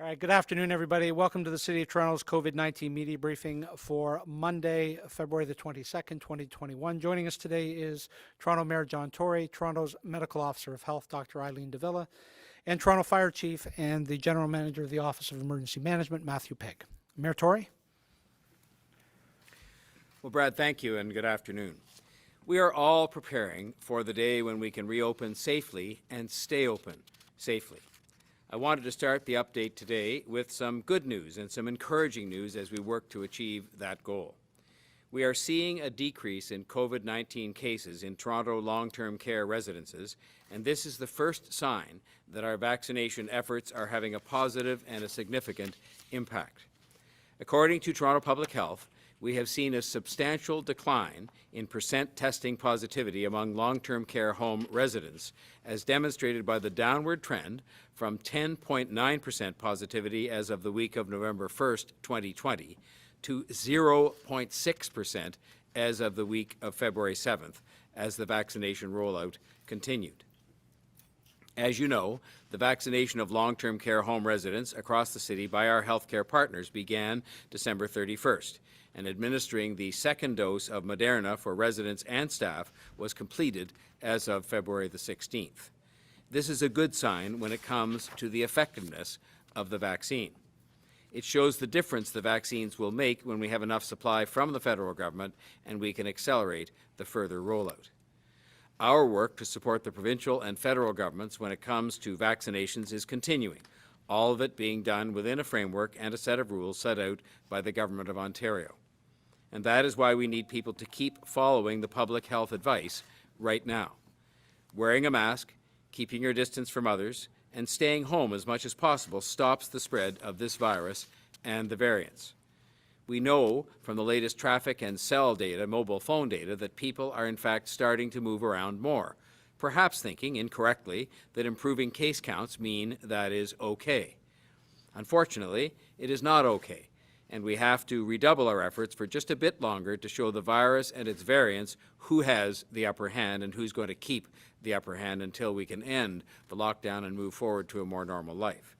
All right, good afternoon, everybody. Welcome to the City of Toronto's COVID-19 media briefing for Monday, February the 22nd, 2021. Joining us today is Toronto Mayor John Tory, Toronto's Medical Officer of Health, Dr. Eileen de Villa, and Toronto Fire Chief and the General Manager of the Office of Emergency Management, Matthew Pegg. Mayor Tory? Well, Brad, thank you, and good afternoon. We are all preparing for the day when we can reopen safely and stay open safely. I wanted to start the update today with some good news and some encouraging news as we work to achieve that goal. We are seeing a decrease in COVID-19 cases in Toronto long-term care residences, and this is the first sign that our vaccination efforts are having a positive and a significant impact. According to Toronto Public Health, we have seen a substantial decline in percent testing positivity among long-term care home residents, as demonstrated by the downward trend from 10.9% positivity as of the week of November 1st, 2020, to 0.6% as of the week of February 7th, as the vaccination rollout continued. As you know, the vaccination of long-term care home residents across the city by our healthcare partners began December 31st, and administering the second dose of Moderna for residents and staff was completed as of February the 16th. This is a good sign when it comes to the effectiveness of the vaccine. It shows the difference the vaccines will make when we have enough supply from the federal government and we can accelerate the further rollout. Our work to support the provincial and federal governments when it comes to vaccinations is continuing, all of it being done within a framework and a set of rules set out by the Government of Ontario. And that is why we need people to keep following the public health advice right now. Wearing a mask, keeping your distance from others, and staying home as much as possible stops the spread of this virus and the variants. We know from the latest traffic and cell data, mobile phone data, that people are in fact starting to move around more, perhaps thinking incorrectly that improving case counts mean that is okay. Unfortunately, it is not okay, and we have to redouble our efforts for just a bit longer to show the virus and its variants who has the upper hand and who's going to keep the upper hand until we can end the lockdown and move forward to a more normal life.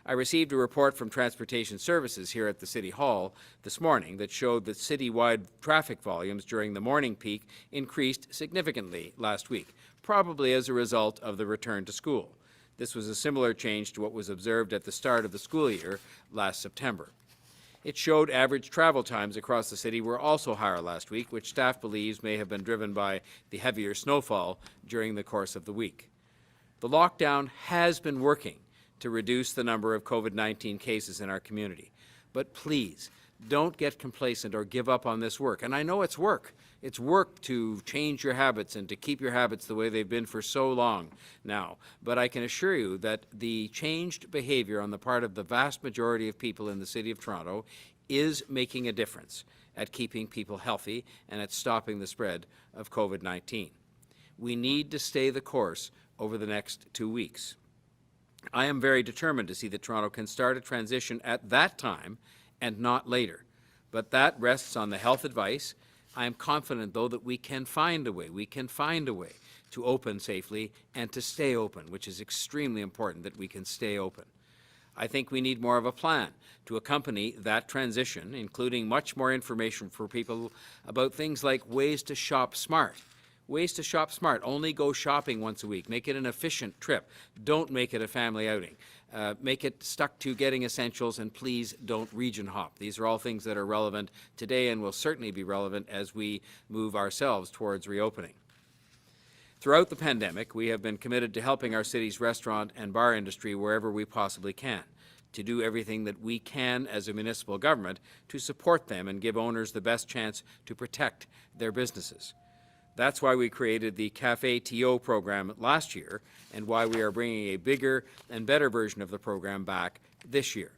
I received a report from Transportation Services here at the City Hall this morning that showed that citywide traffic volumes during the morning peak increased significantly last week, probably as a result of the return to school. This was a similar change to what was observed at the start of the school year last September. It showed average travel times across the city were also higher last week, which staff believes may have been driven by the heavier snowfall during the course of the week. The lockdown has been working to reduce the number of COVID-19 cases in our community. But please, don't get complacent or give up on this work. And I know it's work. It's work to change your habits and to keep your habits the way they've been for so long now. But I can assure you that the changed behavior on the part of the vast majority of people in the City of Toronto is making a difference at keeping people healthy and at stopping the spread of COVID-19. We need to stay the course over the next 2 weeks. I am very determined to see that Toronto can start a transition at that time and not later. But that rests on the health advice. I am confident, though, that we can find a way. We can find a way to open safely and to stay open, which is extremely important that we can stay open. I think we need more of a plan to accompany that transition, including much more information for people about things like ways to shop smart. Ways to shop smart. Only go shopping once a week. Make it an efficient trip. Don't make it a family outing. Make it stuck to getting essentials, and please don't region hop. These are all things that are relevant today and will certainly be relevant as we move ourselves towards reopening. Throughout the pandemic, we have been committed to helping our city's restaurant and bar industry wherever we possibly can, to do everything that we can as a municipal government to support them and give owners the best chance to protect their businesses. That's why we created the CafeTO program last year and why we are bringing a bigger and better version of the program back this year.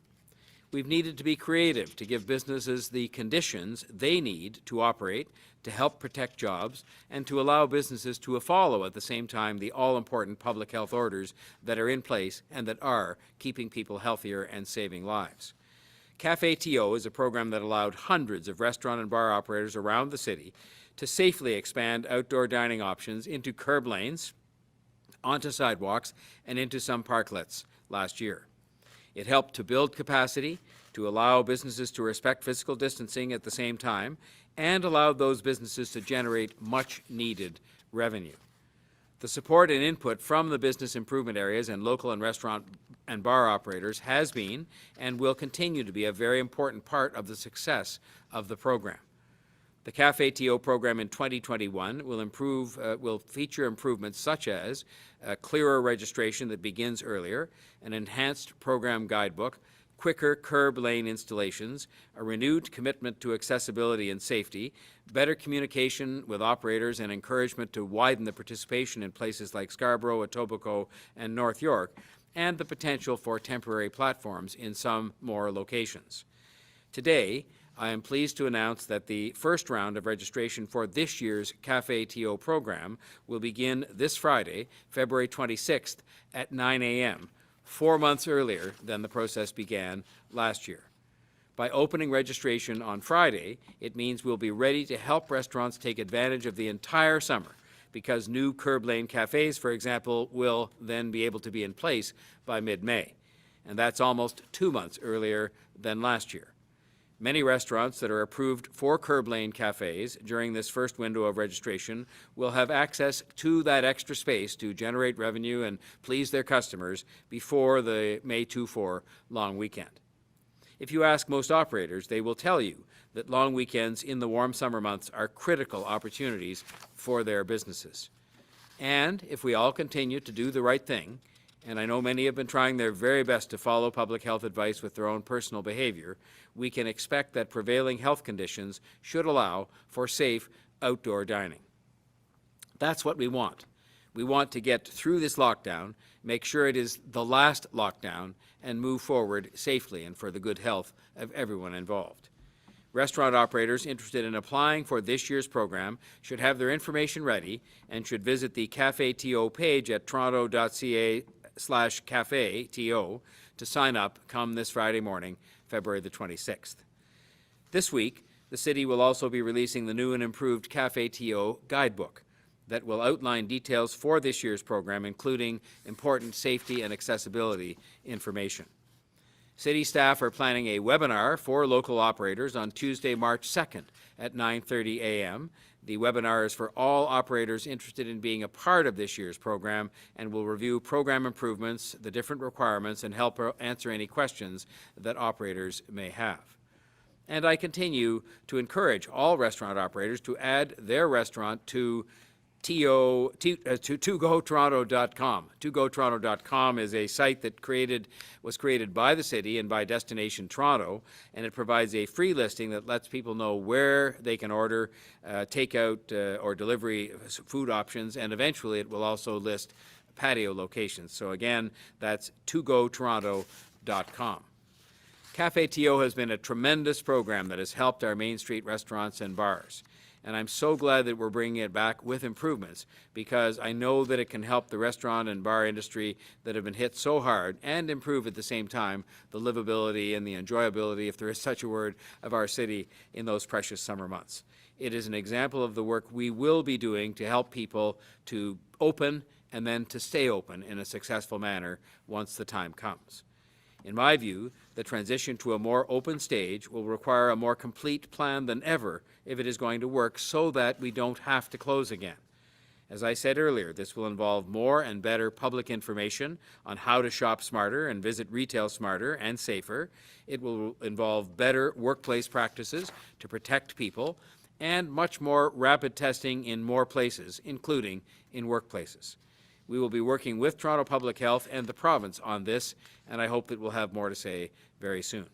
We've needed to be creative to give businesses the conditions they need to operate, to help protect jobs, and to allow businesses to follow at the same time the all-important public health orders that are in place and that are keeping people healthier and saving lives. CafeTO is a program that allowed hundreds of restaurant and bar operators around the city to safely expand outdoor dining options into curb lanes, onto sidewalks, and into some parklets last year. It helped to build capacity, to allow businesses to respect physical distancing at the same time, and allowed those businesses to generate much-needed revenue. The support and input from the business improvement areas and local and restaurant and bar operators has been and will continue to be a very important part of the success of the program. The CafeTO program in 2021 will feature improvements such as a clearer registration that begins earlier, an enhanced program guidebook, quicker curb lane installations, a renewed commitment to accessibility and safety, better communication with operators and encouragement to widen the participation in places like Scarborough, Etobicoke, and North York, and the potential for temporary platforms in some more locations. Today, I am pleased to announce that the first round of registration for this year's CafeTO program will begin this Friday, February 26th at 9 a.m., 4 months earlier than the process began last year. By opening registration on Friday, it means we'll be ready to help restaurants take advantage of the entire summer, because new curb lane cafes, for example, will then be able to be in place by mid-May. And that's almost 2 months earlier than last year. Many restaurants that are approved for curb lane cafes during this first window of registration will have access to that extra space to generate revenue and please their customers before the May 2-4 long weekend. If you ask most operators, they will tell you that long weekends in the warm summer months are critical opportunities for their businesses. And if we all continue to do the right thing, and I know many have been trying their very best to follow public health advice with their own personal behavior, we can expect that prevailing health conditions should allow for safe outdoor dining. That's what we want. We want to get through this lockdown, make sure it is the last lockdown, and move forward safely and for the good health of everyone involved. Restaurant operators interested in applying for this year's program should have their information ready and should visit the CafeTO page at toronto.ca/CafeTO to sign up come this Friday morning, February the 26th. This week, the City will also be releasing the new and improved CafeTO guidebook that will outline details for this year's program, including important safety and accessibility information. City staff are planning a webinar for local operators on Tuesday, March 2nd at 9:30 a.m. The webinar is for all operators interested in being a part of this year's program and will review program improvements, the different requirements, and help answer any questions that operators may have. And I continue to encourage all restaurant operators to add their restaurant to togotoronto.com. togotoronto.com is a site that was created by the city and by Destination Toronto, and it provides a free listing that lets people know where they can order takeout or delivery food options, and eventually it will also list patio locations. So again, that's togotoronto.com. CafeTO has been a tremendous program that has helped our Main Street restaurants and bars. And I'm so glad that we're bringing it back with improvements, because I know that it can help the restaurant and bar industry that have been hit so hard and improve at the same time the livability and the enjoyability, if there is such a word, of our city in those precious summer months. It is an example of the work we will be doing to help people to open and then to stay open in a successful manner once the time comes. In my view, the transition to a more open stage will require a more complete plan than ever if it is going to work, so that we don't have to close again. As I said earlier, this will involve more and better public information on how to shop smarter and visit retail smarter and safer. It will involve better workplace practices to protect people, and much more rapid testing in more places, including in workplaces. We will be working with Toronto Public Health and the province on this, and I hope that we'll have more to say very soon.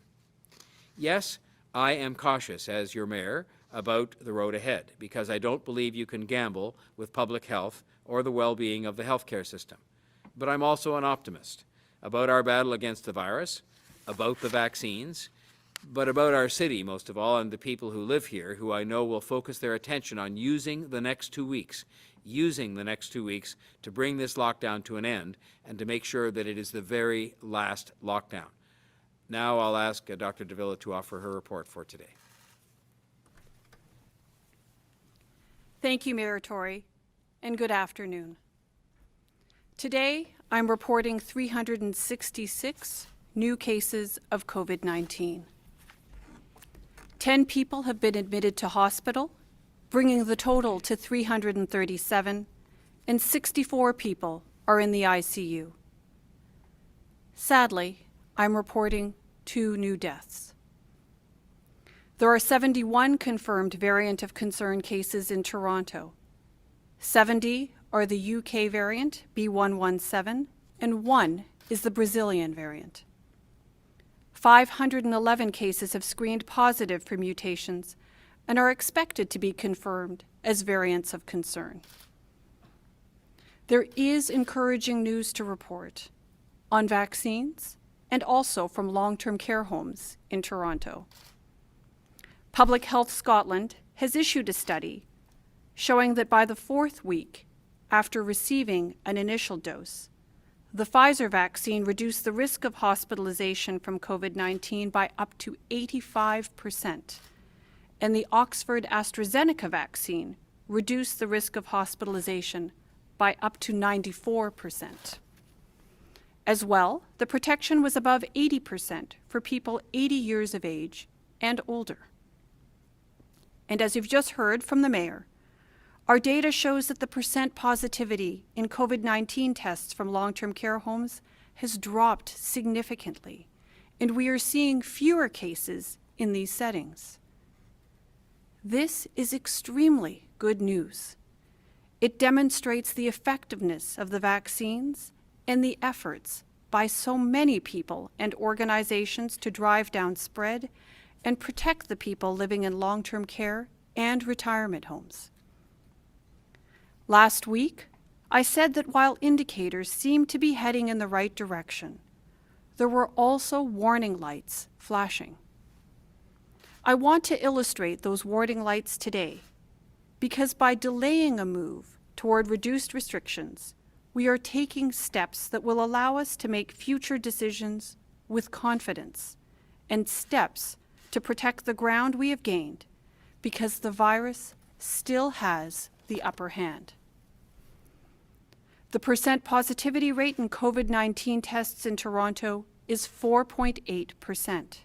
Yes, I am cautious as your mayor about the road ahead, because I don't believe you can gamble with public health or the well-being of the healthcare system. But I'm also an optimist about our battle against the virus, about the vaccines, but about our city most of all, and the people who live here, who I know will focus their attention on using the next 2 weeks to bring this lockdown to an end and to make sure that it is the very last lockdown. Now I'll ask Dr. de Villa to offer her report for today. Thank you, Mayor Tory, and good afternoon. Today, I'm reporting 366 new cases of COVID-19. 10 people have been admitted to hospital, bringing the total to 337, and 64 people are in the ICU. Sadly, I'm reporting 2 new deaths. There are 71 confirmed variant of concern cases in Toronto. 70 are the UK variant, B117, and 1 is the Brazilian variant. 511 cases have screened positive for mutations and are expected to be confirmed as variants of concern. There is encouraging news to report on vaccines and also from long-term care homes in Toronto. Public Health Scotland has issued a study showing that by the 4th week after receiving an initial dose, the Pfizer vaccine reduced the risk of hospitalization from COVID-19 by up to 85%, and the Oxford AstraZeneca vaccine reduced the risk of hospitalization by up to 94%. As well, the protection was above 80% for people 80 years of age and older. And as you've just heard from the Mayor, our data shows that the percent positivity in COVID-19 tests from long-term care homes has dropped significantly, and we are seeing fewer cases in these settings. This is extremely good news. It demonstrates the effectiveness of the vaccines and the efforts by so many people and organizations to drive down spread and protect the people living in long-term care and retirement homes. Last week, I said that while indicators seemed to be heading in the right direction, there were also warning lights flashing. I want to illustrate those warning lights today because by delaying a move toward reduced restrictions, we are taking steps that will allow us to make future decisions with confidence and steps to protect the ground we have gained because the virus still has the upper hand. The percent positivity rate in COVID-19 tests in Toronto is 4.8%.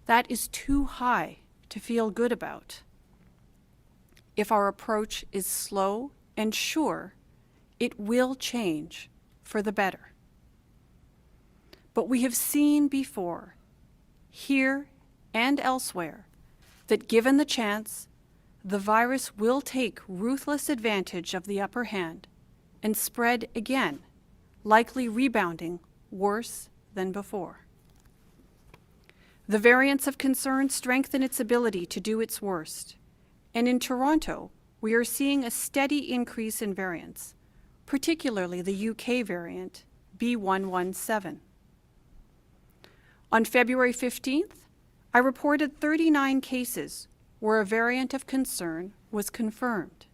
That is too high to feel good about. If our approach is slow and sure, it will change for the better. But we have seen before, here and elsewhere, that given the chance, the virus will take ruthless advantage of the upper hand and spread again, likely rebounding worse than before. The variants of concern strengthen its ability to do its worst, and in Toronto, we are seeing a steady increase in variants, particularly the UK variant, B117. On February 15th, I reported 39 cases where a variant of concern was confirmed.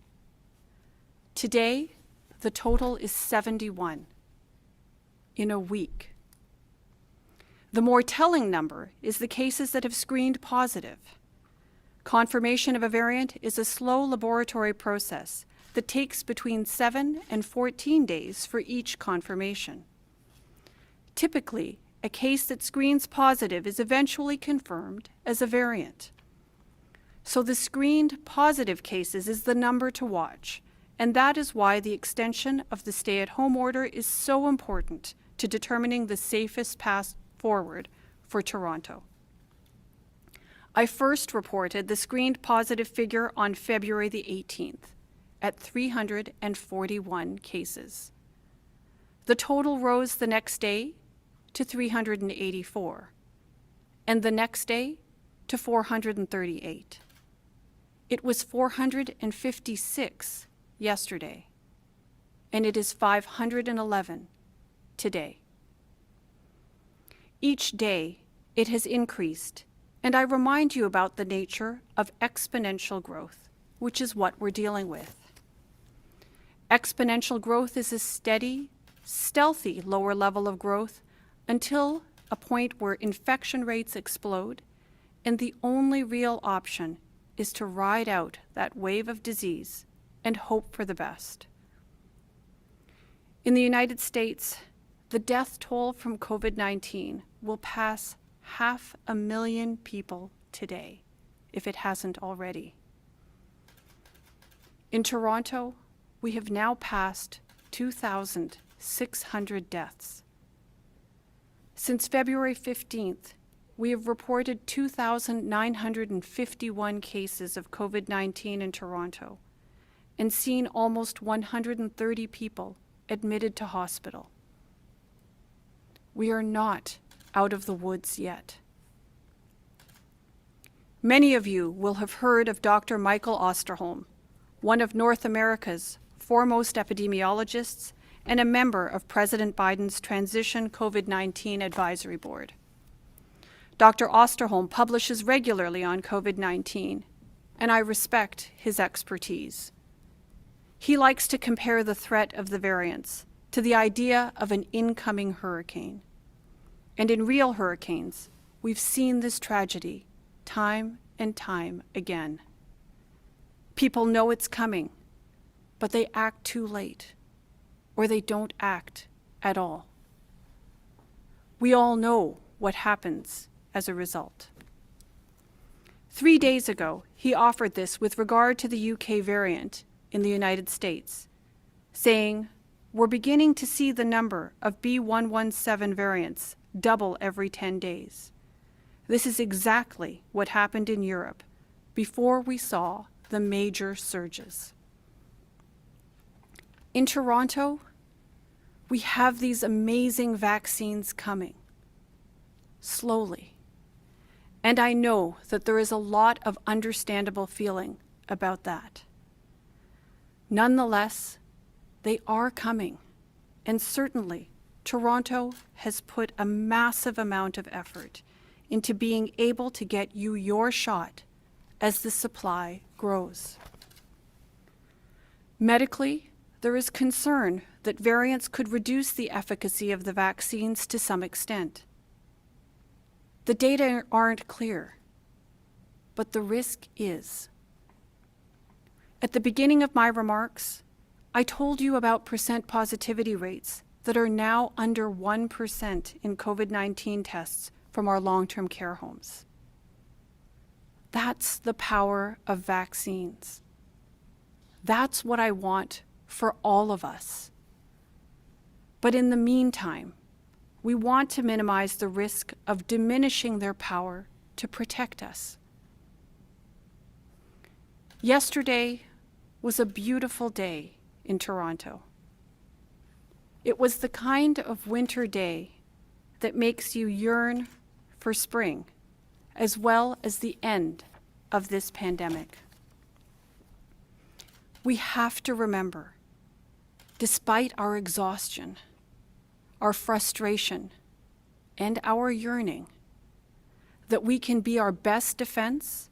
Today, the total is 71 in a week. The more telling number is the cases that have screened positive. Confirmation of a variant is a slow laboratory process that takes between 7 and 14 days for each confirmation. Typically, a case that screens positive is eventually confirmed as a variant. So the screened positive cases is the number to watch, and that is why the extension of the stay-at-home order is so important to determining the safest path forward for Toronto. I first reported the screened positive figure on February the 18th at 341 cases. The total rose the next day to 384, and the next day to 438. It was 456 yesterday, and it is 511 today. Each day, it has increased, and I remind you about the nature of exponential growth, which is what we're dealing with. Exponential growth is a steady, stealthy lower level of growth until a point where infection rates explode, and the only real option is to ride out that wave of disease and hope for the best. In the United States, the death toll from COVID-19 will pass 500,000 people today, if it hasn't already. In Toronto, we have now passed 2,600 deaths. Since February 15th, we have reported 2,951 cases of COVID-19 in Toronto and seen almost 130 people admitted to hospital. We are not out of the woods yet. Many of you will have heard of Dr. Michael Osterholm, one of North America's foremost epidemiologists and a member of President Biden's Transition COVID-19 Advisory Board. Dr. Osterholm publishes regularly on COVID-19, and I respect his expertise. He likes to compare the threat of the variants to the idea of an incoming hurricane. And in real hurricanes, we've seen this tragedy time and time again. People know it's coming, but they act too late, or they don't act at all. We all know what happens as a result. 3 days ago, he offered this with regard to the UK variant in the United States, saying, "We're beginning to see the number of B.1.1.7 variants double every 10 days. This is exactly what happened in Europe before we saw the major surges." In Toronto, we have these amazing vaccines coming, slowly. And I know that there is a lot of understandable feeling about that. Nonetheless, they are coming, and certainly Toronto has put a massive amount of effort into being able to get you your shot as the supply grows. Medically, there is concern that variants could reduce the efficacy of the vaccines to some extent. The data aren't clear, but the risk is. At the beginning of my remarks, I told you about percent positivity rates that are now under 1% in COVID-19 tests from our long-term care homes. That's the power of vaccines. That's what I want for all of us. But in the meantime, we want to minimize the risk of diminishing their power to protect us. Yesterday was a beautiful day in Toronto. It was the kind of winter day that makes you yearn for spring, as well as the end of this pandemic. We have to remember, despite our exhaustion, our frustration, and our yearning, that we can be our best defense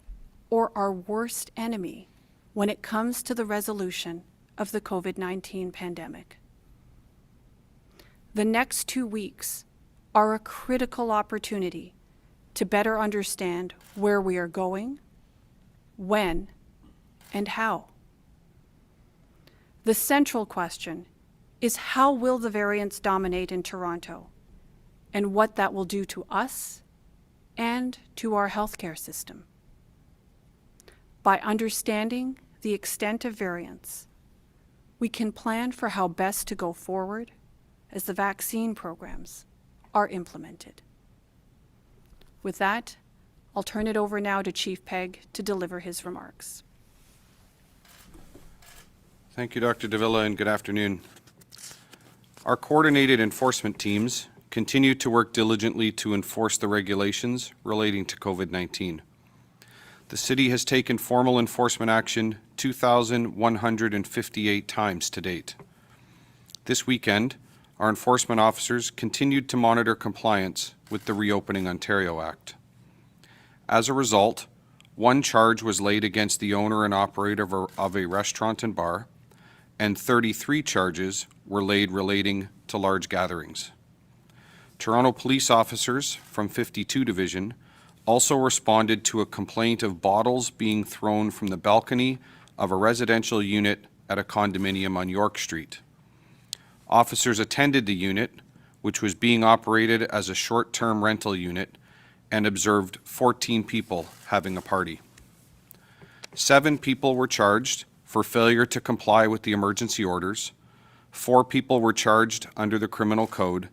or our worst enemy when it comes to the resolution of the COVID-19 pandemic. The next 2 weeks are a critical opportunity to better understand where we are going, when, and how. The central question is, how will the variants dominate in Toronto, and what that will do to us and to our healthcare system. By understanding the extent of variants, we can plan for how best to go forward as the vaccine programs are implemented. With that, I'll turn it over now to Chief Pegg to deliver his remarks. Thank you, Dr. de Villa, and good afternoon. Our coordinated enforcement teams continue to work diligently to enforce the regulations relating to COVID-19. The City has taken formal enforcement action 2,158 times to date. This weekend, our enforcement officers continued to monitor compliance with the Reopening Ontario Act. As a result, 1 charge was laid against the owner and operator of a restaurant and bar, and 33 charges were laid relating to large gatherings. Toronto police officers from 52 Division also responded to a complaint of bottles being thrown from the balcony of a residential unit at a condominium on York Street. Officers attended the unit, which was being operated as a short-term rental unit, and observed 14 people having a party. 7 people were charged for failure to comply with the emergency orders, 4 people were charged under the criminal code,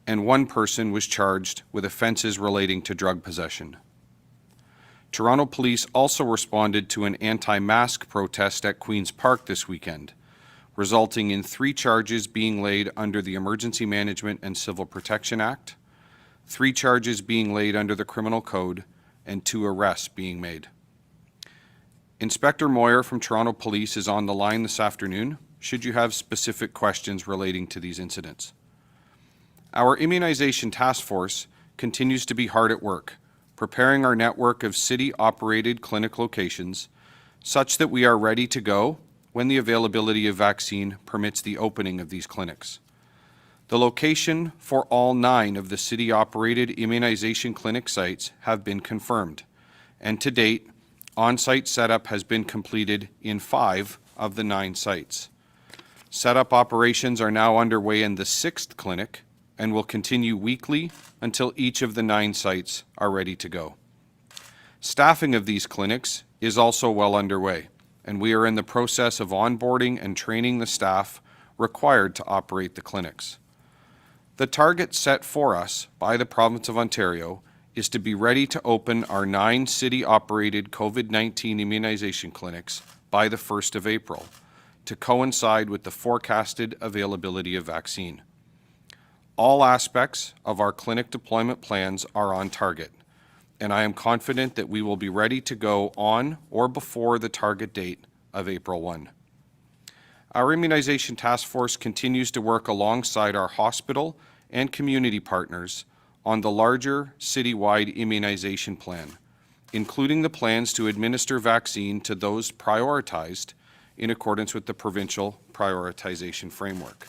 and 1 person was charged with offences relating to drug possession. Toronto Police also responded to an anti-mask protest at Queen's Park this weekend, resulting in 3 charges being laid under the Emergency Management and Civil Protection Act, 3 charges being laid under the Criminal Code, and 2 arrests being made. Inspector Moyer from Toronto Police is on the line this afternoon, should you have specific questions relating to these incidents. Our immunization task force continues to be hard at work, preparing our network of city-operated clinic locations such that we are ready to go when the availability of vaccine permits the opening of these clinics. The location for all 9 of the city-operated immunization clinic sites have been confirmed, and to date, on-site setup has been completed in 5 of the 9 sites. Setup operations are now underway in the 6th clinic and will continue weekly until each of the 9 sites are ready to go. Staffing of these clinics is also well underway, and we are in the process of onboarding and training the staff required to operate the clinics. The target set for us by the Province of Ontario is to be ready to open our 9 city-operated COVID-19 immunization clinics by the 1st of April, to coincide with the forecasted availability of vaccine. All aspects of our clinic deployment plans are on target, and I am confident that we will be ready to go on or before the target date of April 1. Our immunization task force continues to work alongside our hospital and community partners on the larger citywide immunization plan, including the plans to administer vaccine to those prioritized in accordance with the provincial prioritization framework.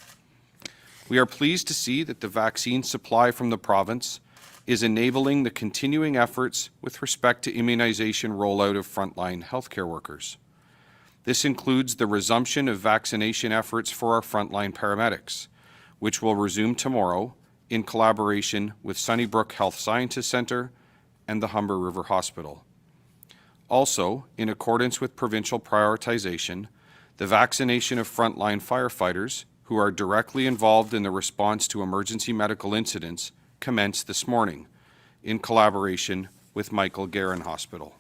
We are pleased to see that the vaccine supply from the province is enabling the continuing efforts with respect to immunization rollout of frontline healthcare workers. This includes the resumption of vaccination efforts for our frontline paramedics, which will resume tomorrow in collaboration with Sunnybrook Health Sciences Centre and the Humber River Hospital. Also, in accordance with provincial prioritization, the vaccination of frontline firefighters who are directly involved in the response to emergency medical incidents commenced this morning in collaboration with Michael Guerin Hospital.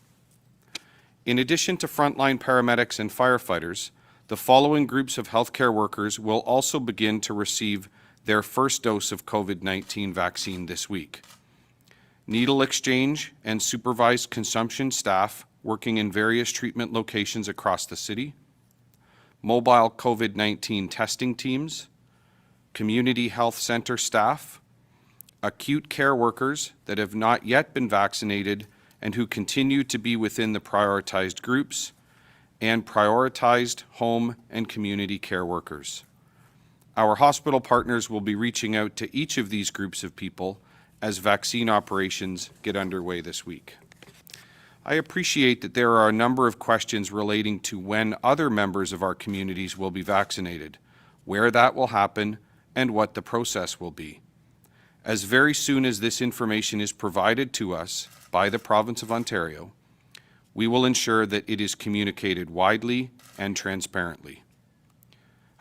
In addition to frontline paramedics and firefighters, the following groups of healthcare workers will also begin to receive their first dose of COVID-19 vaccine this week. Needle exchange and supervised consumption staff working in various treatment locations across the city, mobile COVID-19 testing teams, community health center staff, acute care workers that have not yet been vaccinated and who continue to be within the prioritized groups, and prioritized home and community care workers. Our hospital partners will be reaching out to each of these groups of people as vaccine operations get underway this week. I appreciate that there are a number of questions relating to when other members of our communities will be vaccinated, where that will happen, and what the process will be. As very soon as this information is provided to us by the Province of Ontario, we will ensure that it is communicated widely and transparently.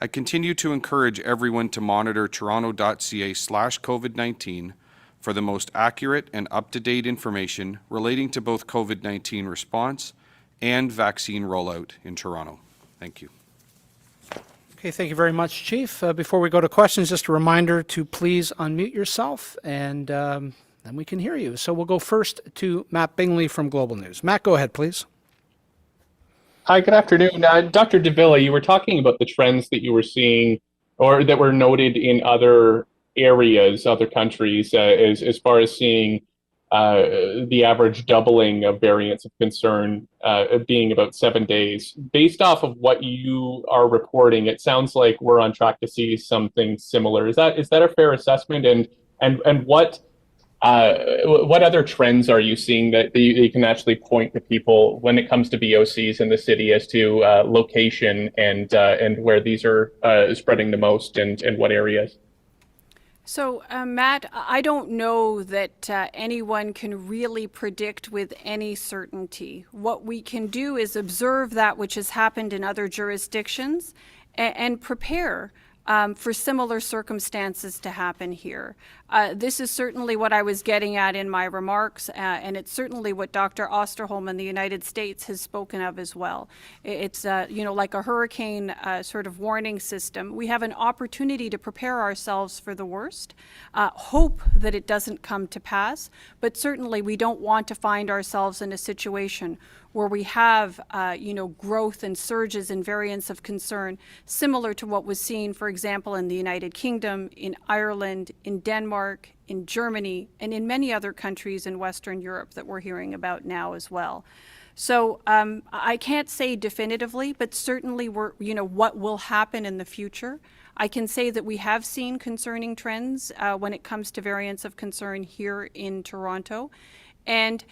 I continue to encourage everyone to monitor toronto.ca/COVID-19 for the most accurate and up-to-date information relating to both COVID-19 response and vaccine rollout in Toronto. Thank you. Okay, thank you very much, Chief. Before we go to questions, just a reminder to please unmute yourself, and then we can hear you. So we'll go first to Matt Bingley from Global News. Matt, go ahead, please. Hi, good afternoon. Dr. de Villa, you were talking about the trends that you were seeing or that were noted in other areas, other countries, as far as seeing the average doubling of variants of concern being about 7 days. Based off of what you are reporting, it sounds like we're on track to see something similar. Is that a fair assessment? And what other trends are you seeing that you can actually point to people when it comes to VOCs in the city as to location and where these are spreading the most and what areas? So, Matt, I don't know that anyone can really predict with any certainty. What we can do is observe that which has happened in other jurisdictions and prepare for similar circumstances to happen here. This is certainly what I was getting at in my remarks, and it's certainly what Dr. Osterholm in the United States has spoken of as well. It's, like a hurricane sort of warning system. We have an opportunity to prepare ourselves for the worst, hope that it doesn't come to pass, but certainly we don't want to find ourselves in a situation where we have, growth and surges in variants of concern, similar to what was seen, for example, in the United Kingdom, in Ireland, in Denmark, in Germany, and in many other countries in Western Europe that we're hearing about now as well. So I can't say definitively, but certainly what will happen in the future. I can say that we have seen concerning trends when it comes to variants of concern here in Toronto. And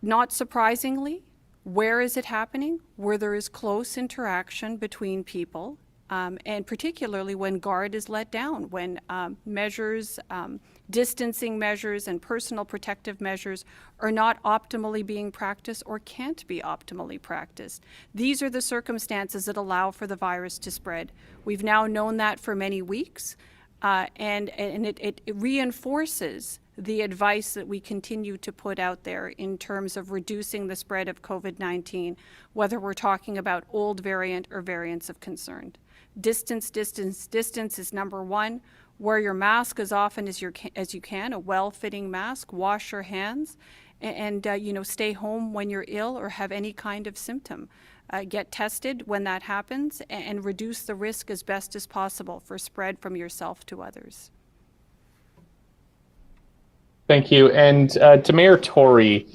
not surprisingly, where is it happening? Where there is close interaction between people, and particularly when guard is let down, when measures, distancing measures and personal protective measures are not optimally being practiced or can't be optimally practiced. These are the circumstances that allow for the virus to spread. We've now known that for many weeks, and it reinforces the advice that we continue to put out there in terms of reducing the spread of COVID-19, whether we're talking about old variant or variants of concern. Distance is number one. Wear your mask as often as you can, a well-fitting mask. Wash your hands, and stay home when you're ill or have any kind of symptom. Get tested when that happens, and reduce the risk as best as possible for spread from yourself to others. Thank you. And to Mayor Tory,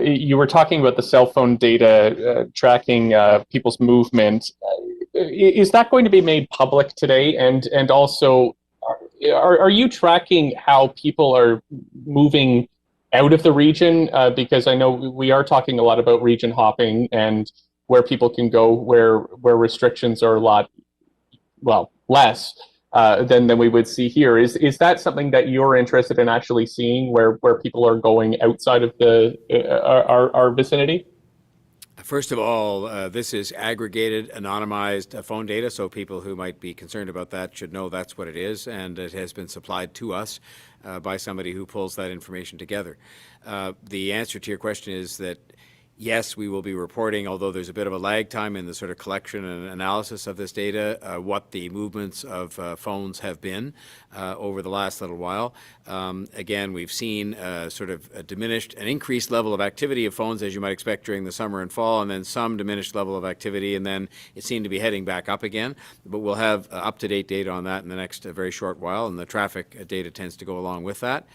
you were talking about the cell phone data tracking people's movement. Is that going to be made public today? And also, are you tracking how people are moving out of the region? Because I know we are talking a lot about region hopping and where people can go where restrictions are a lot, less. Than we would see here. Is that something that you're interested in actually seeing, where people are going outside of our vicinity? First of all, this is aggregated, anonymized phone data, so people who might be concerned about that should know that's what it is, and it has been supplied to us by somebody who pulls that information together. The answer to your question is that yes, we will be reporting, although there's a bit of a lag time in the sort of collection and analysis of this data, what the movements of phones have been over the last little while. Again, we've seen sort of an increased level of activity of phones, as you might expect during the summer and fall, and then some diminished level of activity, and then it seemed to be heading back up again. But we'll have up-to-date data on that in the next very short while, and the traffic data tends to go along with that.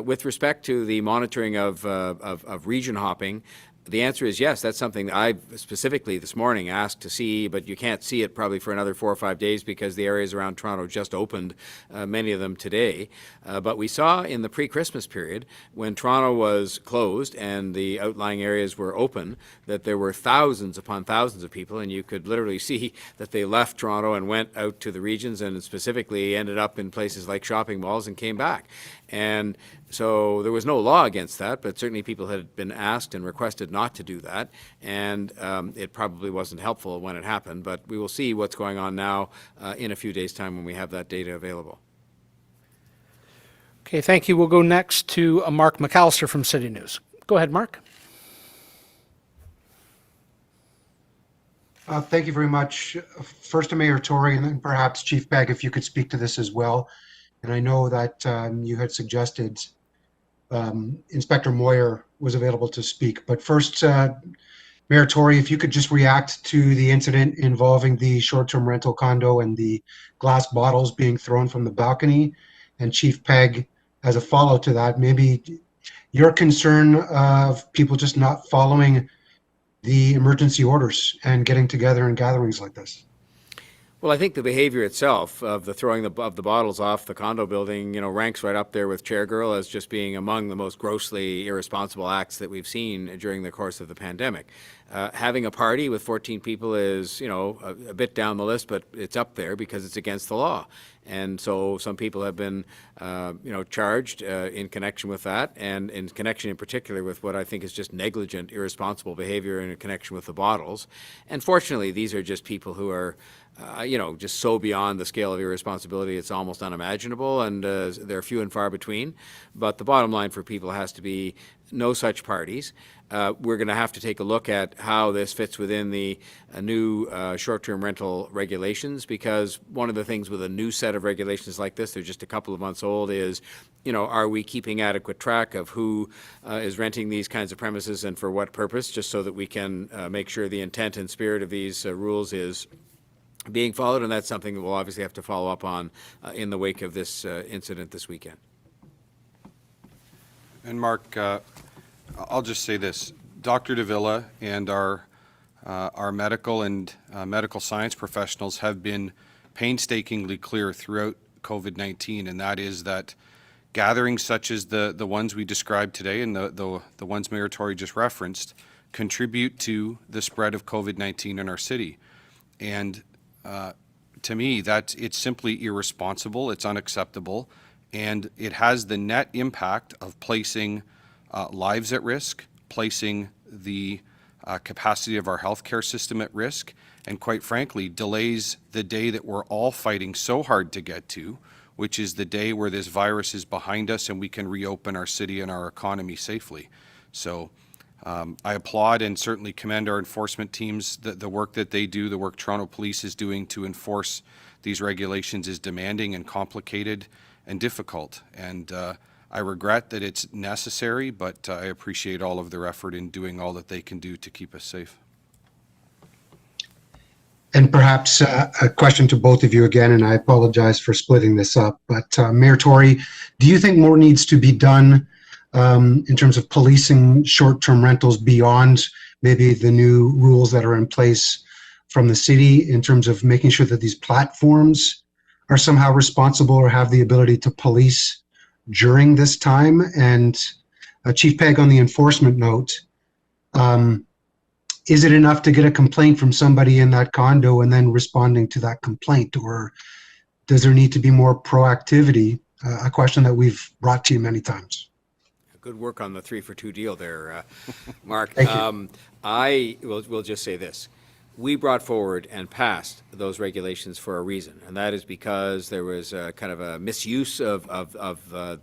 With respect to the monitoring of region hopping, the answer is yes. That's something that I specifically this morning asked to see, but you can't see it probably for another 4 or 5 days because the areas around Toronto just opened, many of them today. But we saw in the pre-Christmas period, when Toronto was closed and the outlying areas were open, that there were thousands upon thousands of people, and you could literally see that they left Toronto and went out to the regions and specifically ended up in places like shopping malls and came back. And so there was no law against that, but certainly people had been asked and requested not to do that, and it probably wasn't helpful when it happened, but we will see what's going on now in a few days' time when we have that data available. Okay, thank you. We'll go next to Mark McAllister from City News. Go ahead, Mark. Thank you very much. First to Mayor Tory, and then perhaps Chief Pegg, if you could speak to this as well. And I know that you had suggested Inspector Moyer was available to speak. But first, Mayor Tory, if you could just react to the incident involving the short-term rental condo and the glass bottles being thrown from the balcony. And Chief Pegg, as a follow to that, maybe your concern of people just not following the emergency orders and getting together in gatherings like this. Well, I think the behavior itself of the throwing of the bottles off the condo building, ranks right up there with Chair Girl as just being among the most grossly irresponsible acts that we've seen during the course of the pandemic. Having a party with 14 people is, a bit down the list, but it's up there because it's against the law. And so some people have been, charged in connection with that, and in connection in particular with what I think is just negligent, irresponsible behavior in connection with the bottles. And fortunately, these are just people who are, just so beyond the scale of irresponsibility, it's almost unimaginable, and they're few and far between. But the bottom line for people has to be no such parties. We're going to have to take a look at how this fits within the new short-term rental regulations, because one of the things with a new set of regulations like this, they're just a couple of months old, is, are we keeping adequate track of who is renting these kinds of premises and for what purpose, just so that we can make sure the intent and spirit of these rules is being followed. And that's something that we'll obviously have to follow up on in the wake of this incident this weekend. And Mark, I'll just say this. Dr. de Villa and our medical and medical science professionals have been painstakingly clear throughout COVID-19, and that is that gatherings such as the ones we described today and the ones Mayor Tory just referenced contribute to the spread of COVID-19 in our city. And to me, it's simply irresponsible, it's unacceptable, and it has the net impact of placing lives at risk, placing the capacity of our healthcare system at risk, and quite frankly, delays the day that we're all fighting so hard to get to, which is the day where this virus is behind us and we can reopen our city and our economy safely. So I applaud and certainly commend our enforcement teams. The work that they do, the work Toronto Police is doing to enforce these regulations is demanding and complicated and difficult. And I regret that it's necessary, but I appreciate all of their effort in doing all that they can do to keep us safe. And perhaps a question to both of you again, and I apologize for splitting this up, but Mayor Tory, do you think more needs to be done in terms of policing short-term rentals beyond maybe the new rules that are in place from the city, in terms of making sure that these platforms are somehow responsible or have the ability to police during this time? And Chief Pegg, on the enforcement note, is it enough to get a complaint from somebody in that condo and then responding to that complaint, or does there need to be more proactivity? A question that we've brought to you many times. Good work on the 3-for-2 deal there, Mark. Thank you. I will just say this. We brought forward and passed those regulations for a reason, and that is because there was kind of a misuse of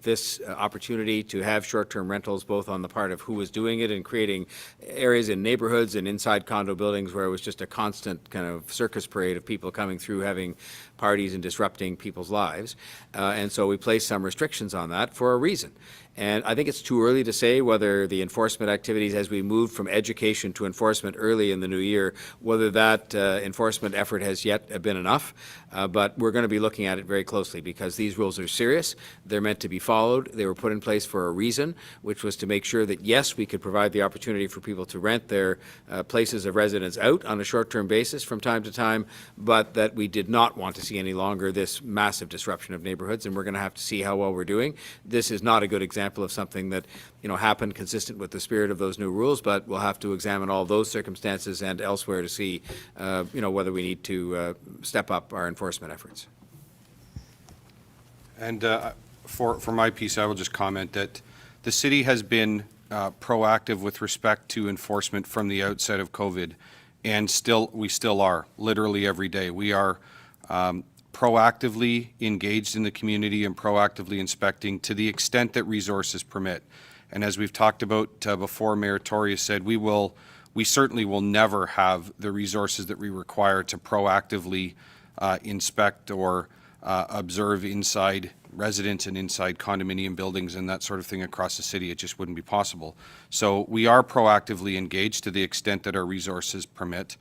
this opportunity to have short-term rentals, both on the part of who was doing it and creating areas in neighborhoods and inside condo buildings where it was just a constant kind of circus parade of people coming through, having parties and disrupting people's lives. And so we placed some restrictions on that for a reason. And I think it's too early to say whether the enforcement activities, as we move from education to enforcement early in the new year, whether that enforcement effort has yet been enough. But we're going to be looking at it very closely, because these rules are serious. They're meant to be followed. They were put in place for a reason, which was to make sure that, yes, we could provide the opportunity for people to rent their places of residence out on a short-term basis from time to time, but that we did not want to see any longer this massive disruption of neighborhoods, and we're going to have to see how well we're doing. This is not a good example of something that happened consistent with the spirit of those new rules, but we'll have to examine all those circumstances and elsewhere to see whether we need to step up our enforcement efforts. And for my piece, I will just comment that the city has been proactive with respect to enforcement from the outset of COVID, and we still are, literally every day. We are proactively engaged in the community and proactively inspecting to the extent that resources permit. And as we've talked about before, Mayor Tory has said, we certainly will never have the resources that we require to proactively inspect or observe inside residents and inside condominium buildings and that sort of thing across the city. It just wouldn't be possible. So we are proactively engaged to the extent that our resources permit.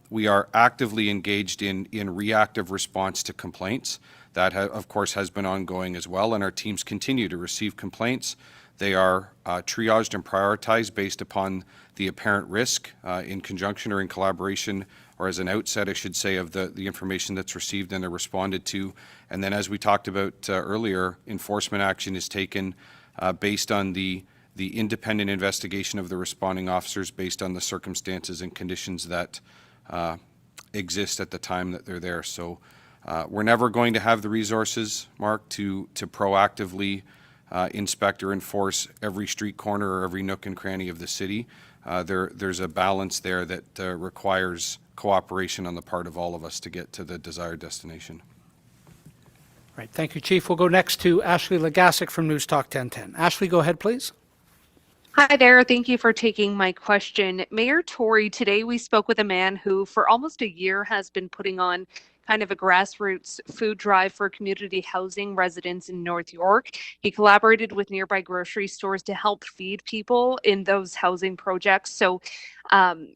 We are actively engaged in reactive response to complaints. That, of course, has been ongoing as well, and our teams continue to receive complaints. They are triaged and prioritized based upon the apparent risk in conjunction or in collaboration, or as an outset, I should say, of the information that's received and they're responded to. And then, as we talked about earlier, enforcement action is taken based on the independent investigation of the responding officers based on the circumstances and conditions that exist at the time that they're there. So We're never going to have the resources, Mark, to proactively inspect or enforce every street corner or every nook and cranny of the city. There's a balance there that requires cooperation on the part of all of us to get to the desired destination. Right, thank you, Chief. We'll go next to Ashley Legasic from News Talk 1010. Ashley, go ahead, please. Hi there. Thank you for taking my question. Mayor Tory, today we spoke with a man who for almost a year has been putting on kind of a grassroots food drive for community housing residents in North York. He collaborated with nearby grocery stores to help feed people in those housing projects. So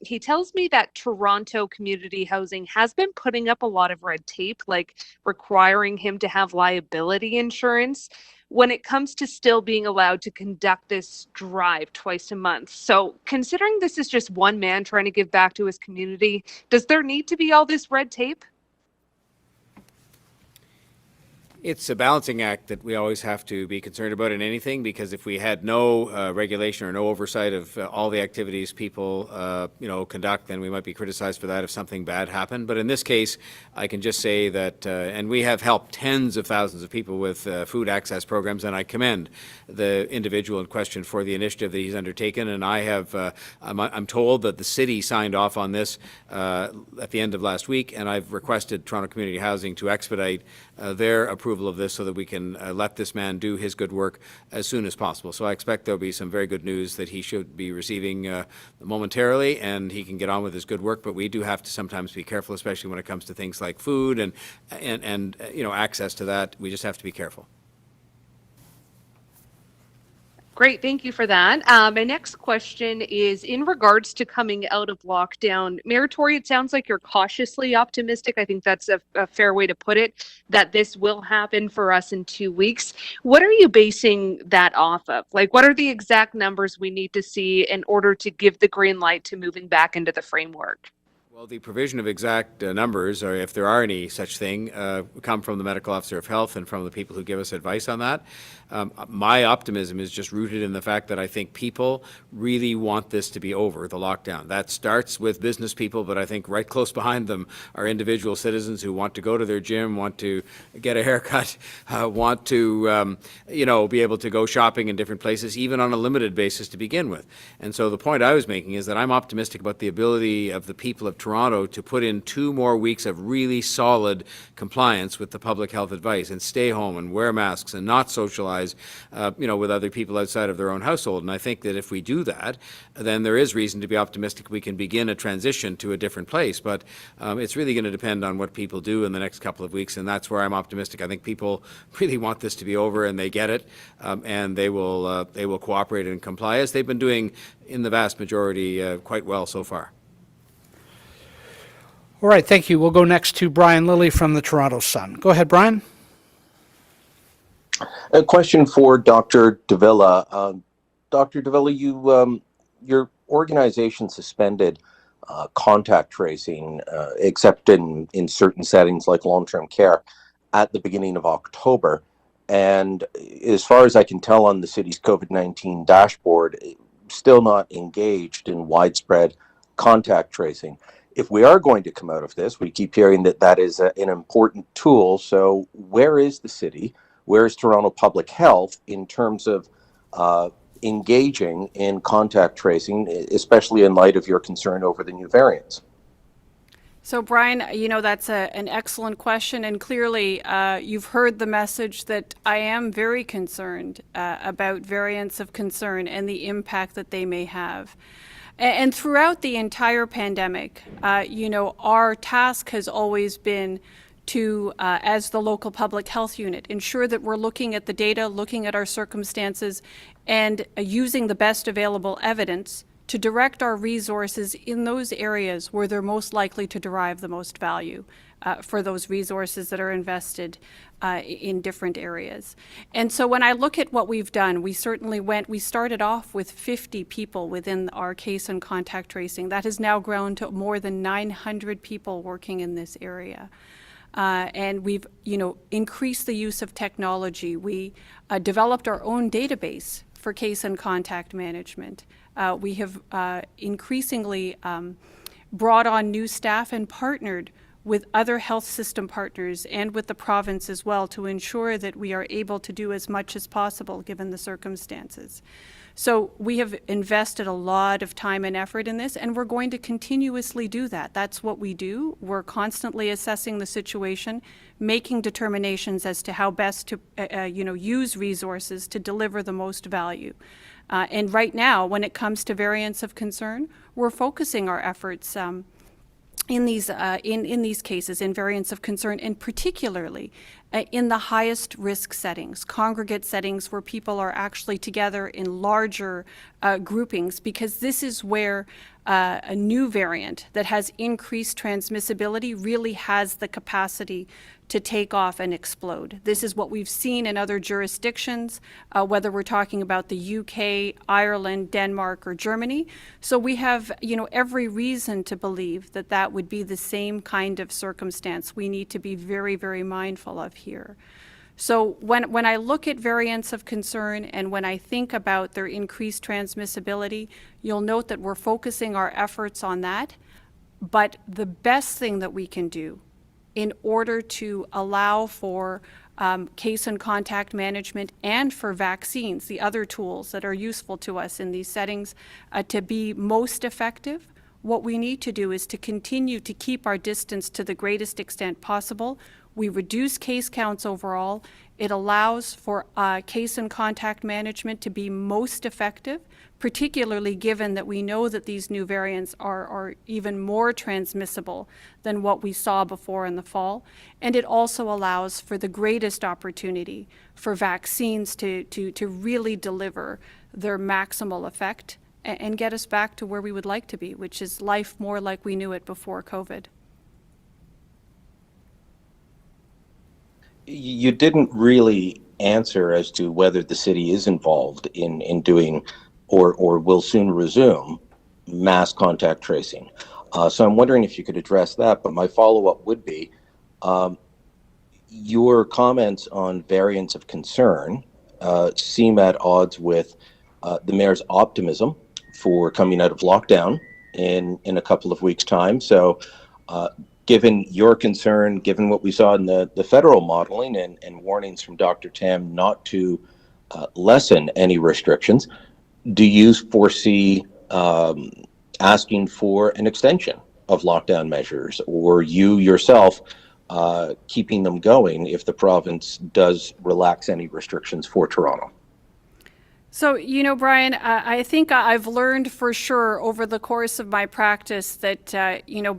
he tells me that Toronto community housing has been putting up a lot of red tape, like requiring him to have liability insurance when it comes to still being allowed to conduct this drive twice a month. So considering this is just one man trying to give back to his community, does there need to be all this red tape? It's a balancing act that we always have to be concerned about in anything, because if we had no regulation or no oversight of all the activities people, conduct, then we might be criticized for that if something bad happened. But in this case, I can just say that, and we have helped tens of thousands of people with food access programs, and I commend the individual in question for the initiative that he's undertaken. And I have, I'm told that the city signed off on this at the end of last week, and I've requested Toronto Community Housing to expedite their approval of this so that we can let this man do his good work as soon as possible. So I expect there'll be some very good news that he should be receiving momentarily, and he can get on with his good work. But we do have to sometimes be careful, especially when it comes to things like food and access to that. We just have to be careful. Great, thank you for that. My next question is in regards to coming out of lockdown. Mayor Tory, it sounds like you're cautiously optimistic. I think that's a fair way to put it, that this will happen for us in 2 weeks. What are you basing that off of? Like, what are the exact numbers we need to see in order to give the green light to moving back into the framework? Well, the provision of exact numbers, or if there are any such thing, come from the medical officer of health and from the people who give us advice on that. My optimism is just rooted in the fact that I think people really want this to be over, the lockdown. That starts with business people, but I think right close behind them are individual citizens who want to go to their gym, want to get a haircut, want to, be able to go shopping in different places, even on a limited basis to begin with. And so the point I was making is that I'm optimistic about the ability of the people of Toronto to put in 2 more weeks of really solid compliance with the public health advice and stay home and wear masks and not socialize, with other people outside of their own household. And I think that if we do that, then there is reason to be optimistic we can begin a transition to a different place. But it's really going to depend on what people do in the next couple of weeks, and that's where I'm optimistic. I think people really want this to be over, and they get it, and they will cooperate and comply, as they've been doing in the vast majority quite well so far. All right, thank you. We'll go next to Brian Lilly from the Toronto Sun. Go ahead, Brian. A question for Dr. de Villa. Dr. de Villa, your organization suspended contact tracing, except in certain settings like long-term care, at the beginning of October. And as far as I can tell on the city's COVID-19 dashboard, still not engaged in widespread contact tracing. If we are going to come out of this, we keep hearing that is an important tool. So where is the city? Where is Toronto Public Health in terms of engaging in contact tracing, especially in light of your concern over the new variants? So, Brian, that's an excellent question. And clearly, you've heard the message that I am very concerned about variants of concern and the impact that they may have. And throughout the entire pandemic, our task has always been to, as the local public health unit, ensure that we're looking at the data, looking at our circumstances, and using the best available evidence to direct our resources in those areas where they're most likely to derive the most value for those resources that are invested in different areas. And so when I look at what we've done, we started off with 50 people within our case and contact tracing. That has now grown to more than 900 people working in this area. And we've, increased the use of technology. We developed our own database for case and contact management. We have increasingly brought on new staff and partnered with other health system partners and with the province as well to ensure that we are able to do as much as possible given the circumstances. So we have invested a lot of time and effort in this, and we're going to continuously do that. That's what we do. We're constantly assessing the situation, making determinations as to how best to use resources to deliver the most value. And right now, when it comes to variants of concern, we're focusing our efforts in these cases, in variants of concern, and particularly in the highest risk settings, congregate settings where people are actually together in larger groupings, because this is where a new variant that has increased transmissibility really has the capacity to take off and explode. This is what we've seen in other jurisdictions, whether we're talking about the UK, Ireland, Denmark, or Germany. So we have, every reason to believe that that would be the same kind of circumstance we need to be very, very mindful of here. So when I look at variants of concern and when I think about their increased transmissibility, you'll note that we're focusing our efforts on that. But the best thing that we can do in order to allow for case and contact management and for vaccines, the other tools that are useful to us in these settings, to be most effective, what we need to do is to continue to keep our distance to the greatest extent possible. We reduce case counts overall. It allows for case and contact management to be most effective, particularly given that we know that these new variants are even more transmissible than what we saw before in the fall. And it also allows for the greatest opportunity for vaccines to really deliver their maximal effect and get us back to where we would like to be, which is life more like we knew it before COVID. You didn't really answer as to whether the city is involved in doing or will soon resume mass contact tracing. So I'm wondering if you could address that. But my follow-up would be your comments on variants of concern seem at odds with the mayor's optimism for coming out of lockdown in a couple of weeks' time. So given your concern, given what we saw in the federal modeling and warnings from Dr. Tam not to lessen any restrictions, do you foresee asking for an extension of lockdown measures, or you yourself keeping them going if the province does relax any restrictions for Toronto? So, Brian, I think I've learned for sure over the course of my practice that,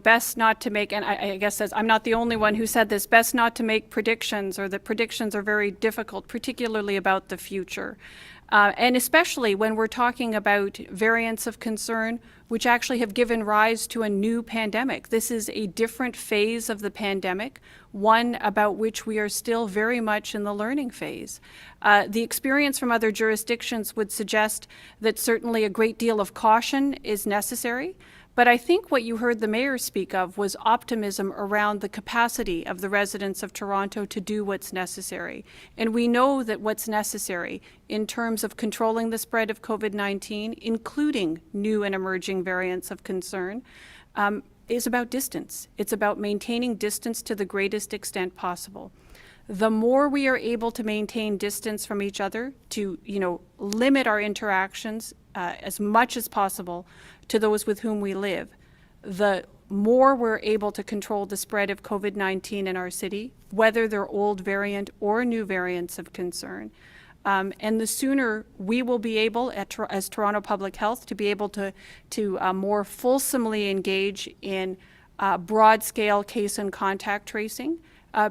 best not to make, and I guess I'm not the only one who said this, best not to make predictions, or that predictions are very difficult, particularly about the future. And especially when we're talking about variants of concern, which actually have given rise to a new pandemic. This is a different phase of the pandemic, one about which we are still very much in the learning phase. The experience from other jurisdictions would suggest that certainly a great deal of caution is necessary. But I think what you heard the mayor speak of was optimism around the capacity of the residents of Toronto to do what's necessary. And we know that what's necessary in terms of controlling the spread of COVID-19, including new and emerging variants of concern, is about distance. It's about maintaining distance to the greatest extent possible. The more we are able to maintain distance from each other, to limit our interactions as much as possible to those with whom we live, the more we're able to control the spread of COVID-19 in our city, whether they're old variant or new variants of concern. And the sooner we will be able, as Toronto Public Health, to be able to more fulsomely engage in broad-scale case and contact tracing,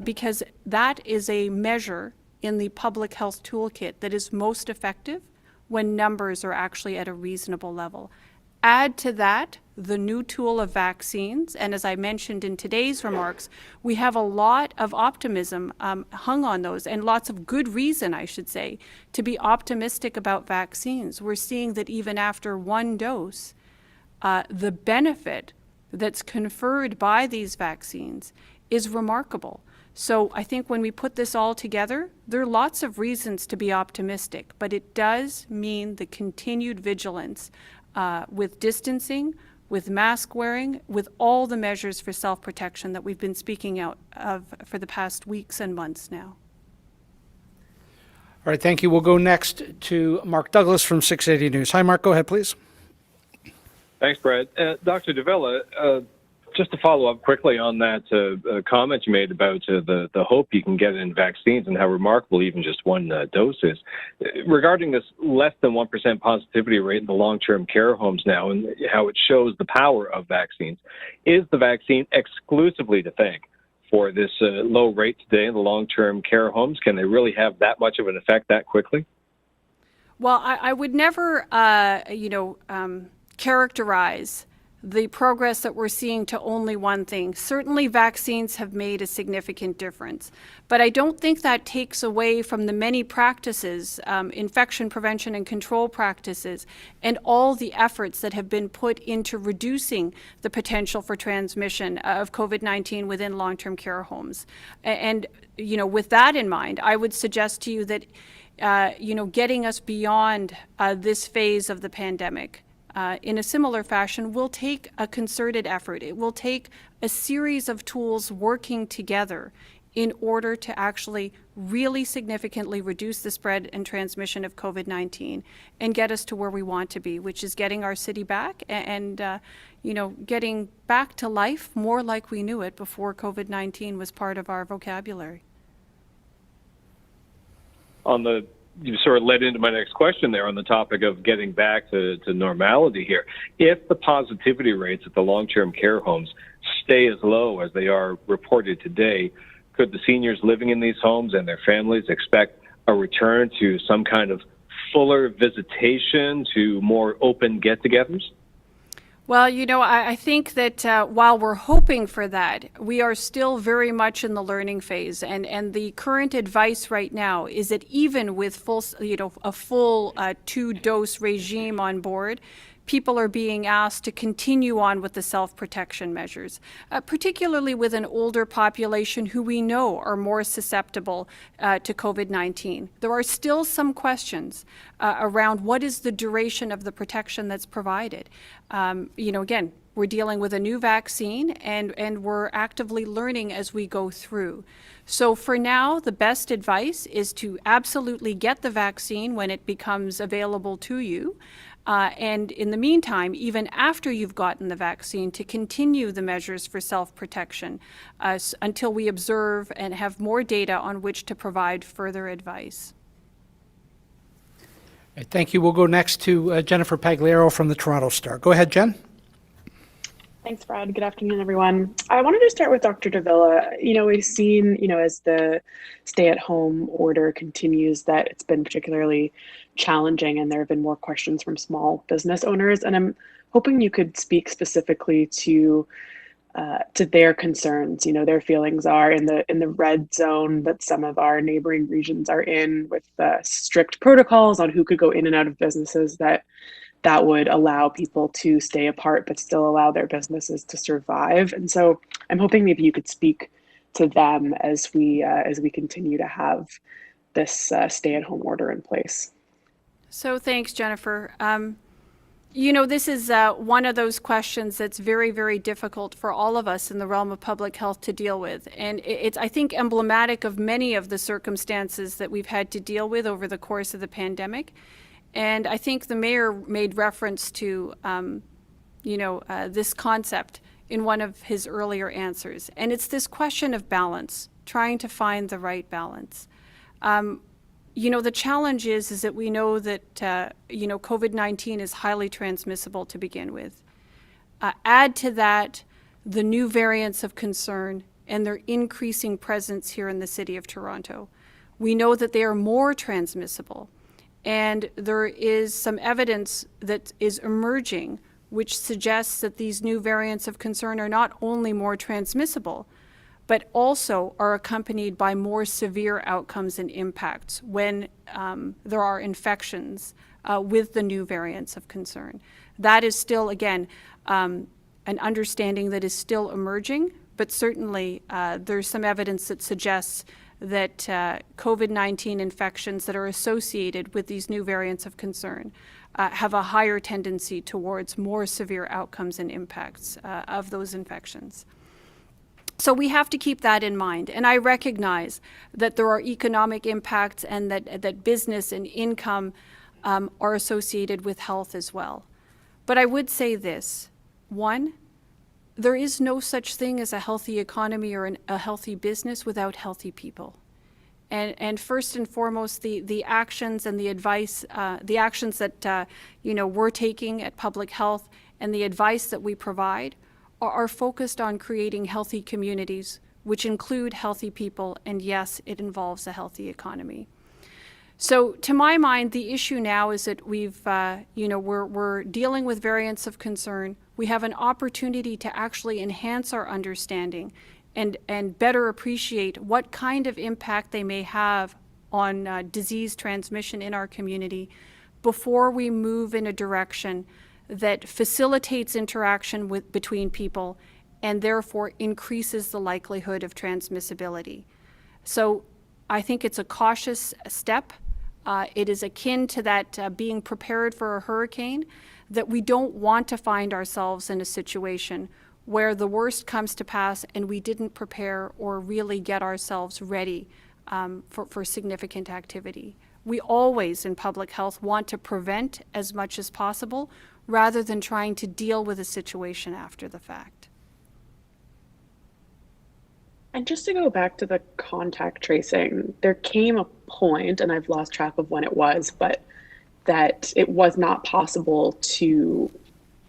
because that is a measure in the public health toolkit that is most effective when numbers are actually at a reasonable level. Add to that the new tool of vaccines, and as I mentioned in today's remarks, we have a lot of optimism hung on those, and lots of good reason, I should say, to be optimistic about vaccines. We're seeing that even after one dose, the benefit that's conferred by these vaccines is remarkable. So I think when we put this all together, there are lots of reasons to be optimistic, but it does mean the continued vigilance with distancing, with mask wearing, with all the measures for self-protection that we've been speaking out of for the past weeks and months now. All right, thank you. We'll go next to Mark Douglas from 680 News. Hi, Mark. Go ahead, please. Thanks, Brad. Dr. de Villa, just to follow up quickly on that comment you made about the hope you can get in vaccines and how remarkable even just one dose is. Regarding this less than 1% positivity rate in the long-term care homes now and how it shows the power of vaccines, is the vaccine exclusively to thank for this low rate today in the long-term care homes? Can they really have that much of an effect that quickly? Well, I would never, characterize the progress that we're seeing to only one thing. Certainly vaccines have made a significant difference, but I don't think that takes away from the many practices, infection prevention and control practices, and all the efforts that have been put into reducing the potential for transmission of COVID-19 within long-term care homes. And, with that in mind, I would suggest to you that, getting us beyond this phase of the pandemic in a similar fashion will take a concerted effort. It will take a series of tools working together in order to actually really significantly reduce the spread and transmission of COVID-19 and get us to where we want to be, which is getting our city back and getting back to life more like we knew it before COVID-19 was part of our vocabulary. You sort of led into my next question there on the topic of getting back to normality here. If the positivity rates at the long-term care homes stay as low as they are reported today, could the seniors living in these homes and their families expect a return to some kind of fuller visitation, to more open get-togethers? Well, I think that while we're hoping for that, we are still very much in the learning phase. And the current advice right now is that even with a full 2-dose regime on board, people are being asked to continue on with the self-protection measures, particularly with an older population who we know are more susceptible to COVID-19. There are still some questions around what is the duration of the protection that's provided. Again, we're dealing with a new vaccine and we're actively learning as we go through. So for now, the best advice is to absolutely get the vaccine when it becomes available to you. And in the meantime, even after you've gotten the vaccine, to continue the measures for self-protection until we observe and have more data on which to provide further advice. Thank you. We'll go next to Jennifer Pagliaro from the Toronto Star. Go ahead, Jen. Thanks, Brad. Good afternoon, everyone. I wanted to start with Dr. de Villa. We've seen, as the stay-at-home order continues, that it's been particularly challenging, and there have been more questions from small business owners. And I'm hoping you could speak specifically to their concerns. Their feelings are in the red zone that some of our neighboring regions are in, with strict protocols on who could go in and out of businesses that would allow people to stay apart but still allow their businesses to survive. And so I'm hoping maybe you could speak to them as we continue to have this stay-at-home order in place. So thanks, Jennifer. This is one of those questions that's very, very difficult for all of us in the realm of public health to deal with. And it's, I think, emblematic of many of the circumstances that we've had to deal with over the course of the pandemic. And I think the mayor made reference to, this concept in one of his earlier answers. And it's this question of balance, trying to find the right balance. The challenge is that we know that, COVID-19 is highly transmissible to begin with. Add to that the new variants of concern and their increasing presence here in the city of Toronto. We know that they are more transmissible. And there is some evidence that is emerging which suggests that these new variants of concern are not only more transmissible, but also are accompanied by more severe outcomes and impacts when there are infections with the new variants of concern. That is still, again, an understanding that is still emerging, but certainly there's some evidence that suggests that COVID-19 infections that are associated with these new variants of concern have a higher tendency towards more severe outcomes and impacts of those infections. So we have to keep that in mind. And I recognize that there are economic impacts and that business and income are associated with health as well. But I would say this. One, there is no such thing as a healthy economy or a healthy business without healthy people. And first and foremost, the actions and the advice, the actions that we're taking at public health and the advice that we provide are focused on creating healthy communities, which include healthy people, and yes, it involves a healthy economy. So to my mind, the issue now is that we're dealing with variants of concern. We have an opportunity to actually enhance our understanding and better appreciate what kind of impact they may have on disease transmission in our community before we move in a direction that facilitates interaction between people and therefore increases the likelihood of transmissibility. So I think it's a cautious step. It is akin to that being prepared for a hurricane, that we don't want to find ourselves in a situation where the worst comes to pass and we didn't prepare or really get ourselves ready for significant activity. We always, in public health, want to prevent as much as possible rather than trying to deal with a situation after the fact. And just to go back to the contact tracing, there came a point, and I've lost track of when it was, but that it was not possible to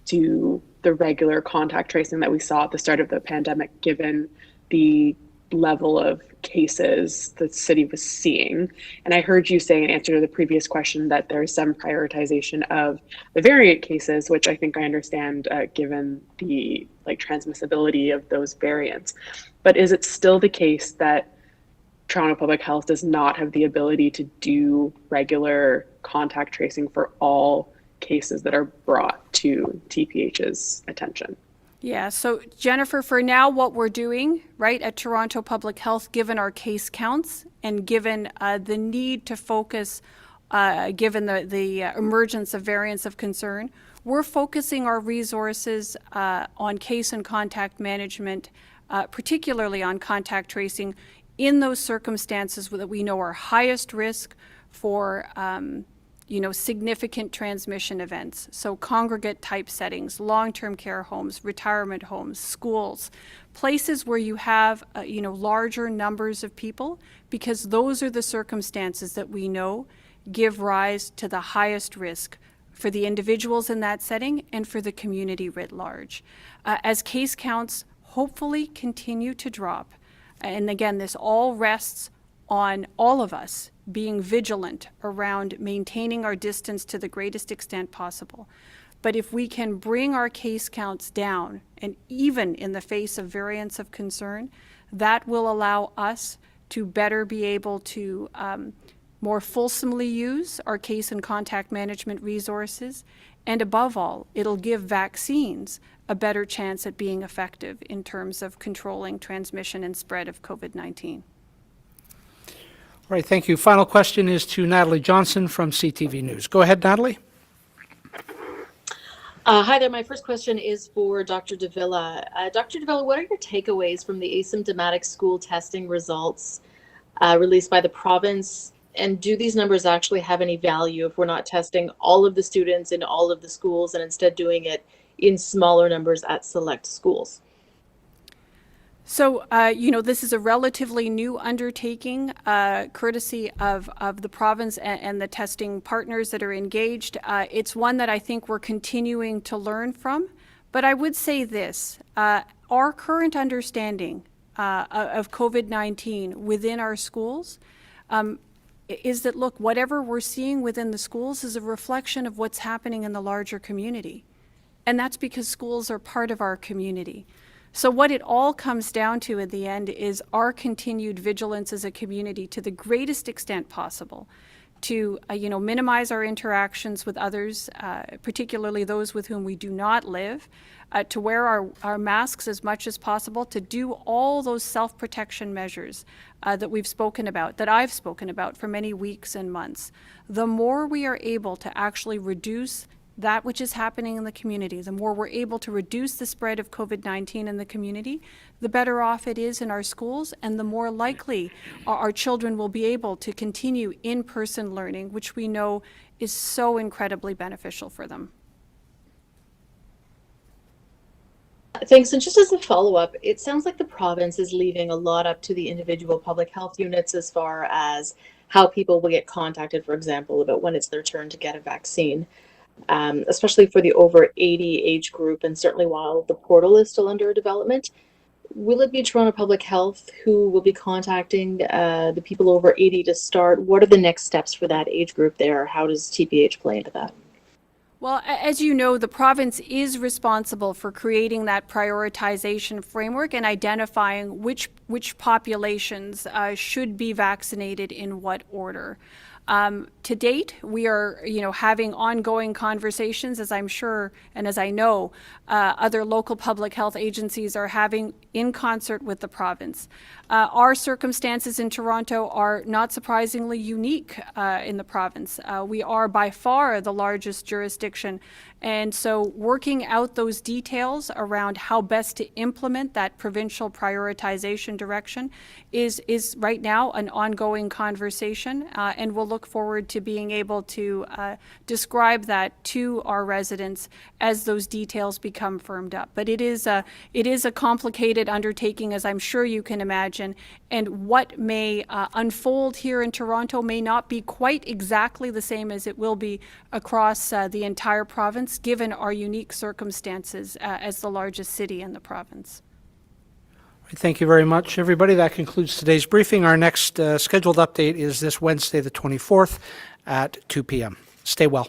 do the regular contact tracing that we saw at the start of the pandemic, given the level of cases the city was seeing. And I heard you say in answer to the previous question that there's some prioritization of the variant cases, which I think I understand given the transmissibility of those variants. But is it still the case that Toronto Public Health does not have the ability to do regular contact tracing for all cases that are brought to TPH's attention? Yeah, so Jennifer, for now, what we're doing, right, at Toronto Public Health, given our case counts and given the need to focus, given the emergence of variants of concern, we're focusing our resources on case and contact management, particularly on contact tracing, in those circumstances that we know are highest risk for significant transmission events. So congregate type settings, long-term care homes, retirement homes, schools, places where you have, larger numbers of people, because those are the circumstances that we know give rise to the highest risk for the individuals in that setting and for the community writ large. As case counts hopefully continue to drop, and again, this all rests on all of us being vigilant around maintaining our distance to the greatest extent possible. But if we can bring our case counts down, and even in the face of variants of concern, that will allow us to better be able to more fulsomely use our case and contact management resources. And above all, it'll give vaccines a better chance at being effective in terms of controlling transmission and spread of COVID-19. All right, thank you. Final question is to Natalie Johnson from CTV News. Go ahead, Natalie. Hi there. My first question is for Dr. de Villa. Dr. de Villa, what are your takeaways from the asymptomatic school testing results released by the province? And do these numbers actually have any value if we're not testing all of the students in all of the schools and instead doing it in smaller numbers at select schools? So, this is a relatively new undertaking, courtesy of the province and the testing partners that are engaged. It's one that I think we're continuing to learn from. But I would say this, our current understanding of COVID-19 within our schools is that, look, whatever we're seeing within the schools is a reflection of what's happening in the larger community. And that's because schools are part of our community. So what it all comes down to in the end is our continued vigilance as a community to the greatest extent possible to minimize our interactions with others, particularly those with whom we do not live, to wear our masks as much as possible, to do all those self-protection measures that we've spoken about, that I've spoken about for many weeks and months. The more we are able to actually reduce that which is happening in the community, the more we're able to reduce the spread of COVID-19 in the community, the better off it is in our schools, and the more likely our children will be able to continue in-person learning, which we know is so incredibly beneficial for them. Thanks. And just as a follow-up, it sounds like the province is leaving a lot up to the individual public health units as far as how people will get contacted, for example, about when it's their turn to get a vaccine. Especially for the over 80 age group, and certainly while the portal is still under development. Will it be Toronto Public Health who will be contacting the people over 80 to start? What are the next steps for that age group there? How does TPH play into that? Well, as you know, the province is responsible for creating that prioritization framework and identifying which populations should be vaccinated in what order. To date, we are, having ongoing conversations, as I'm sure and as I know other local public health agencies are having in concert with the province. Our circumstances in Toronto are not surprisingly unique in the province. We are by far the largest jurisdiction, and so working out those details around how best to implement that provincial prioritization direction is right now an ongoing conversation, and we'll look forward to being able to describe that to our residents as those details become firmed up. But it is a complicated undertaking, as I'm sure you can imagine, and what may unfold here in Toronto may not be quite exactly the same as it will be across the entire province, given our unique circumstances as the largest city in the province. Thank you very much, everybody. That concludes today's briefing. Our next scheduled update is this Wednesday, the 24th at 2 p.m. Stay well.